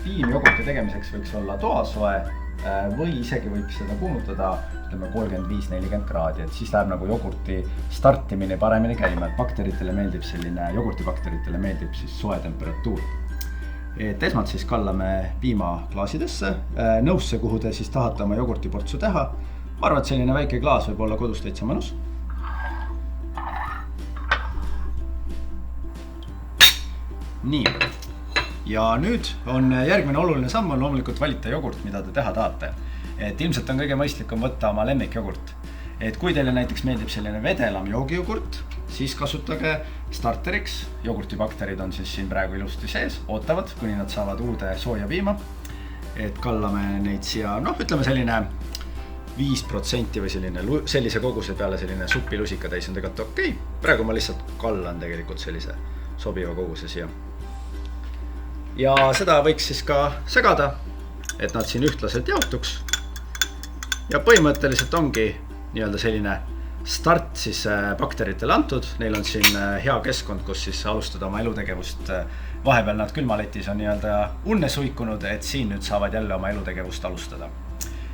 piimjogurti tegemiseks võiks olla toasoe või isegi võib seda kuumutada 35-40 kraadi, et siis läheb nagu jogurti startimine paremini käima, et bakteritele meeldib selline, jogurtibakteritele meeldib siis soe temperatuur. Et esmalt siis kallame piima klaasidesse, nõusse, kuhu te siis tahate oma jogurtiportsu teha. Ma arvan, et selline väike klaas võib olla kodus täitsa mõnus. Nii. Ja nüüd on järgmine oluline samm on loomulikult valita jogurt, mida te teha tahate. Et ilmselt on kõige mõistlikum võtta oma lemmikjogurt. Et kui teile näiteks meeldib selline vedelam joogijogurt, siis kasutage starteriks. Jogurtibakterid on siis siin praegu ilusti sees, ootavad, kuni nad saavad uude sooja piima. Et kallame neid siia, ütleme selline 5% või sellise koguse peale selline supilusika täis on tegelikult okei. Praegu ma lihtsalt kallan tegelikult sellise sobiva koguse siia. Ja seda võiks siis ka segada, et nad siin ühtlaselt jaotuks. Ja põhimõtteliselt ongi nii-öelda selline start siis bakteritele antud. Neil on siin hea keskkond, kus siis alustada oma elutegevust. Vahepeal nad külmaletis on nii-öelda unne suikunud, et siin nüüd saavad jälle oma elutegevust alustada.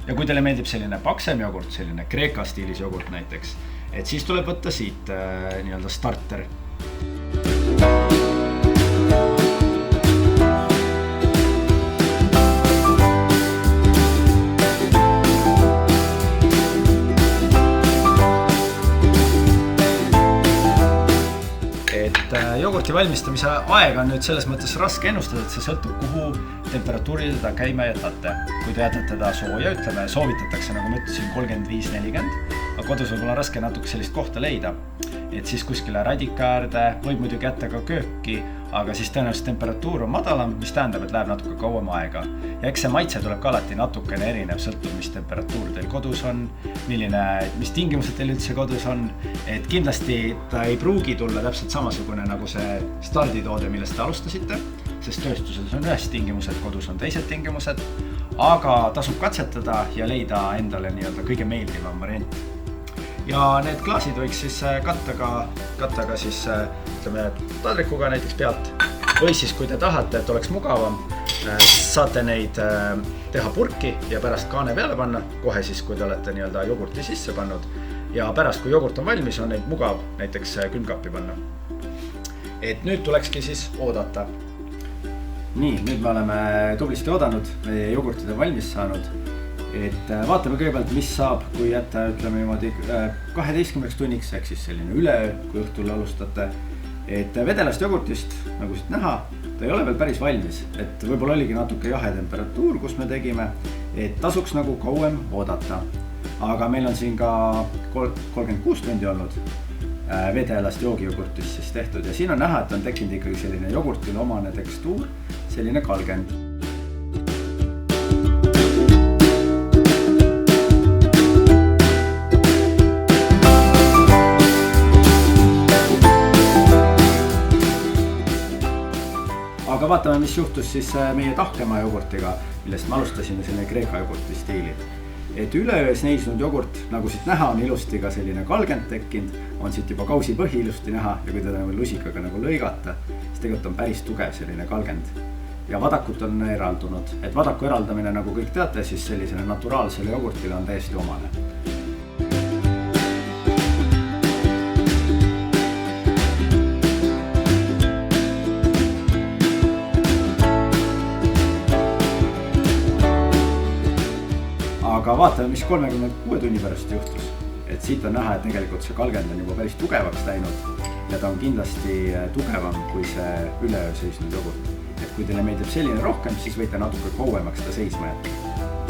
Ja kui teile meeldib selline paksem jogurt, selline Kreeka stiilis jogurt näiteks, et siis tuleb võtta siit nii-öelda starter. Jogurti valmistamise aeg on nüüd selles mõttes raske ennustada, et see sõltub, kuhu temperatuuril teda käima jätate. Kui te jätate teda sooja, ütleme, soovitatakse, nagu ma ütlesin, 35-40, aga kodus võib-olla raske natuke sellist kohta leida. Et siis kuskile radika äärde võib muidugi jätta ka kööki, aga siis tõenäoliselt temperatuur on madalam, mis tähendab, et läheb natuke kauem aega. Ja eks see maitse tuleb ka alati natukene erinev, sõltub, mis temperatuur teil kodus on, mis tingimused teil üldse kodus on. Et kindlasti ta ei pruugi tulla täpselt samasugune nagu see starditoode, millest te alustasite, sest tööstuses on ühes tingimused, kodus on teised tingimused, aga tasub katsetada ja leida endale nii-öelda kõige meeldivam variant. Ja need klaasid võiks siis katta ka siis, ütleme, taldrikuga näiteks pealt. Või siis, kui te tahate, et oleks mugavam, saate neid teha purki ja pärast kaane peale panna, kohe siis, kui te olete nii-öelda jogurti sisse pannud. Ja pärast, kui jogurt on valmis, on neid mugav näiteks külmkappi panna. Et nüüd tulekski siis oodata. Nii, nüüd me oleme tublisti oodanud, meie jogurtid on valmis saanud. Et vaatame kõigepealt, mis saab, kui jätta, ütleme niimoodi 12 tunniks, ehk siis selline üleöö, kui õhtul alustate. Et vedelast jogurtist, nagu siit näha, ta ei ole veel päris valmis. Et võib-olla oligi natuke jahe temperatuur, kus me tegime, et tasuks nagu kauem oodata. Aga meil on siin ka 36 tundi olnud vedelast joogijogurtist siis tehtud. Ja siin on näha, et on tekkinud ikkagi selline jogurtile omane tekstuur, selline kalgend. Aga vaatame, mis juhtus siis meie tahkema jogurtiga, millest me alustasime selline Kreeka jogurti stiili. Et üleöös neisnud jogurt, nagu siit näha, on ilusti ka selline kalgend tekkinud, on siit juba kausi põhi ilusti näha ja kui teda lusikaga nagu lõigata, siis tegelikult on päris tugev selline kalgend. Ja vadakut on eraldunud, et vadaku eraldamine, nagu kõik teate, siis sellisele naturaalsele jogurtile on täiesti omane. Aga vaatame, mis 36 tunni pärast juhtus. Et siit on näha, et tegelikult see kalgend on juba päris tugevaks läinud ja ta on kindlasti tugevam kui see üleöö seisnud jogurt. Et kui teile meeldib selline rohkem, siis võite natuke kauemaks ta seisma jätta.